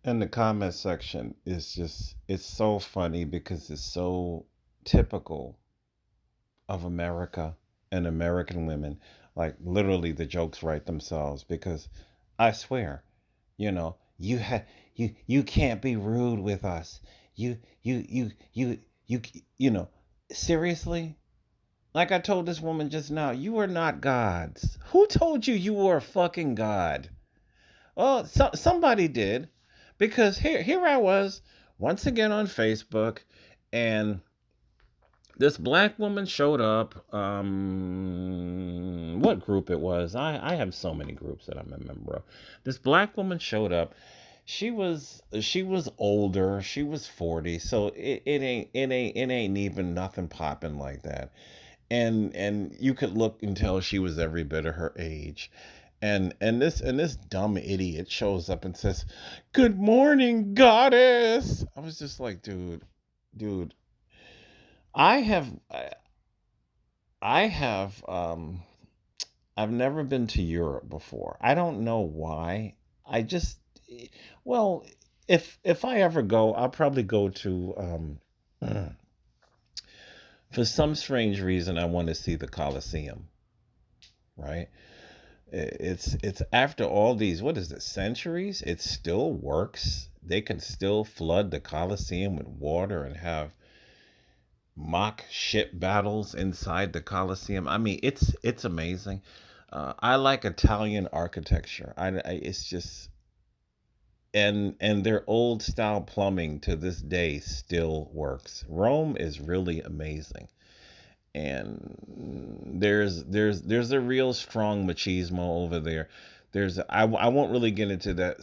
And the comment section is just, it's so funny because it's so typical of America and American women. Like literally the jokes write themselves because I swear, you can't be rude with us. You you know, seriously? Like I told this woman just now, you are not gods. Who told you you were a fucking god? Well, somebody did, because here I was once again on Facebook, and this black woman showed up. What group it was? I have so many groups that I'm a member of. This black woman showed up. She was older. She was 40, so it ain't even nothing popping like that. And you could look and tell she was every bit of her age. And this dumb idiot shows up and says, "Good morning, goddess." I was just like, dude, I have I have I've never been to Europe before. I don't know why. I just well, if I ever go, I'll probably go to for some strange reason I want to see the Colosseum, right? It's after all these, what is it, centuries, it still works. They can still flood the Colosseum with water and have mock ship battles inside the Colosseum. I mean, it's amazing. I like Italian architecture. It's just, and their old style plumbing to this day still works. Rome is really amazing, and there's a real strong machismo over there. I won't really get into that.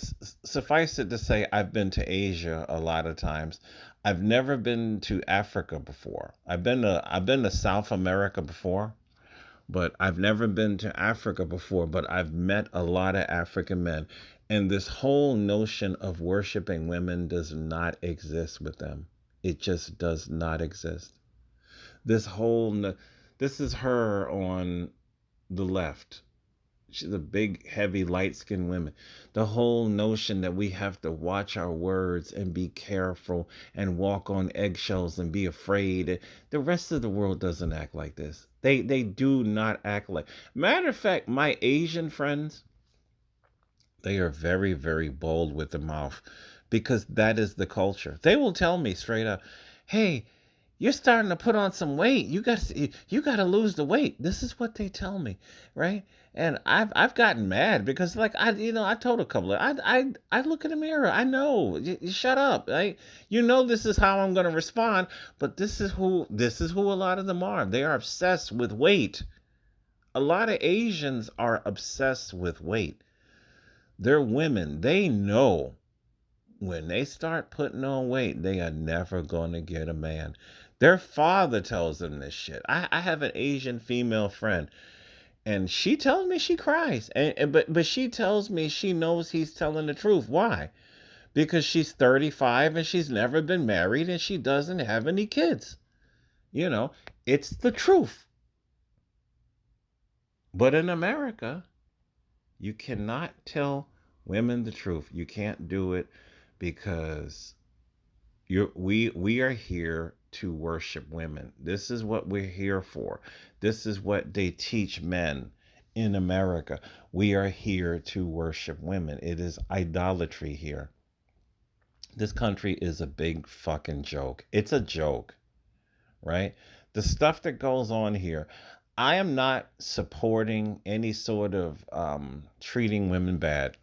Suffice it to say, I've been to Asia a lot of times. I've never been to Africa before. I've been to South America before, but I've never been to Africa before. But I've met a lot of African men, and this whole notion of worshiping women does not exist with them. It just does not exist. This whole this is her on the left. She's a big, heavy, light-skinned woman. The whole notion that we have to watch our words and be careful and walk on eggshells and be afraid. The rest of the world doesn't act like this. They do not act like. Matter of fact, my Asian friends, they are very, very bold with the mouth because that is the culture. They will tell me straight up, "Hey, you're starting to put on some weight. You got to lose the weight." This is what they tell me, right? And I've gotten mad because like I told a couple of I look in the mirror. I know. You shut up. Right? This is how I'm going to respond, but this is who a lot of them are. They are obsessed with weight. A lot of Asians are obsessed with weight. They're women. They know when they start putting on weight, they are never going to get a man. Their father tells them this shit. I have an Asian female friend, and she tells me she cries. But she tells me she knows he's telling the truth. Why? Because she's 35 and she's never been married and she doesn't have any kids. You know, it's the truth. But in America, you cannot tell women the truth. You can't do it because we are here to worship women. This is what we're here for. This is what they teach men in America. We are here to worship women. It is idolatry here. This country is a big fucking joke. It's a joke, right? The stuff that goes on here. I am not supporting any sort of treating women bad,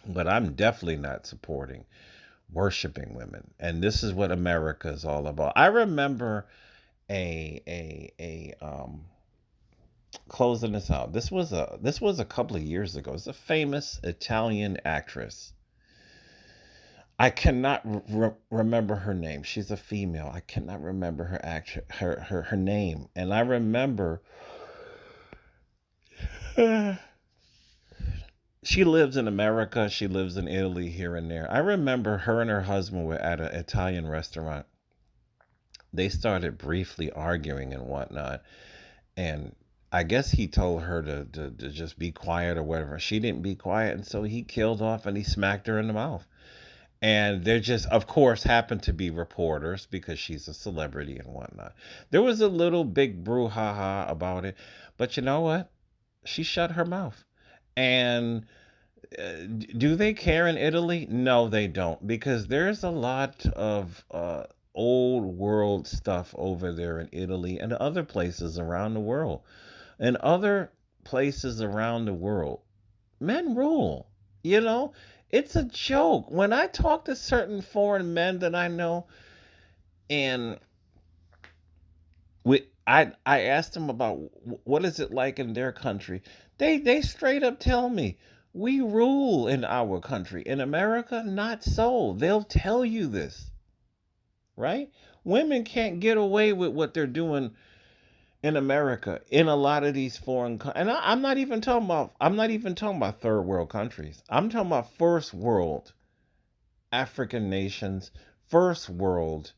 but I'm definitely not supporting worshiping women. And this is what America is all about. I remember a closing this out. This was a couple of years ago. It's a famous Italian actress. I cannot remember her name. She's a female. I cannot remember her name. And I remember she lives in America. She lives in Italy here and there. I remember her and her husband were at an Italian restaurant. They started briefly arguing and whatnot. And I guess he told her to just be quiet or whatever. She didn't be quiet, and so he killed off and he smacked her in the mouth. And there just, of course, happened to be reporters because she's a celebrity and whatnot. There was a little big brouhaha about it, but you know what? She shut her mouth. And do they care in Italy? No, they don't, because there's a lot of old world stuff over there in Italy and other places around the world. And other places around the world, men rule. You know, it's a joke. When I talk to certain foreign men that I know, and I asked them about what is it like in their country, they straight up tell me we rule in our country. In America, not so. They'll tell you this, right? Women can't get away with what they're doing in America, in a lot of these and I'm not even talking about, third world countries. I'm talking about first world African nations, first world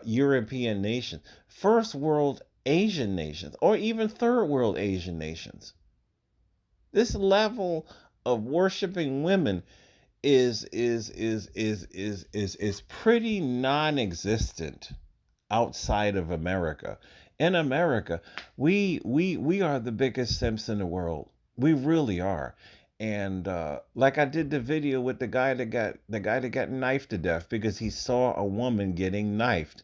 European nations, first world Asian nations, or even third world Asian nations. This level of worshiping women is pretty non-existent outside of America. In America, we are the biggest simps in the world. We really are. And like I did the video with the guy that got knifed to death because he saw a woman getting knifed,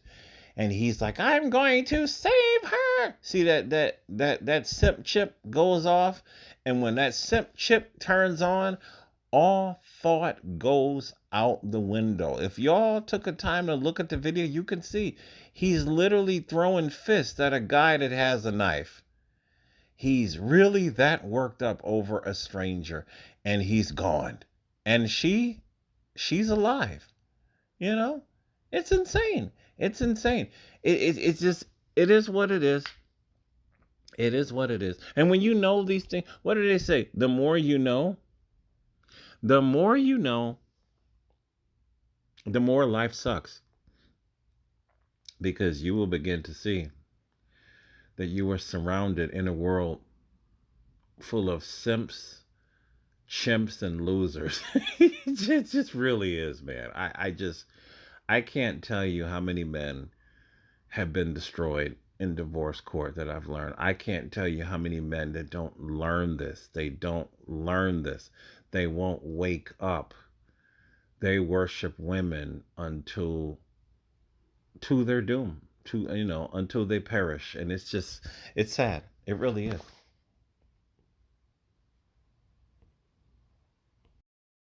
and he's like, "I'm going to save her." See that simp chip goes off, and when that simp chip turns on, all thought goes out the window. If y'all took a time to look at the video, you can see he's literally throwing fists at a guy that has a knife. He's really that worked up over a stranger, and he's gone. And she's alive. You know? It's insane. It's insane. It's just, it is what it is. It is what it is. And when you know these things, what do they say? The more you know, the more life sucks, because you will begin to see that you are surrounded in a world full of simps, chimps, and losers. It just really is, man. I can't tell you how many men have been destroyed in divorce court that I've learned. I can't tell you how many men that don't learn this. They don't learn this. They won't wake up. They worship women until to their doom, to until they perish. And it's sad. It really is.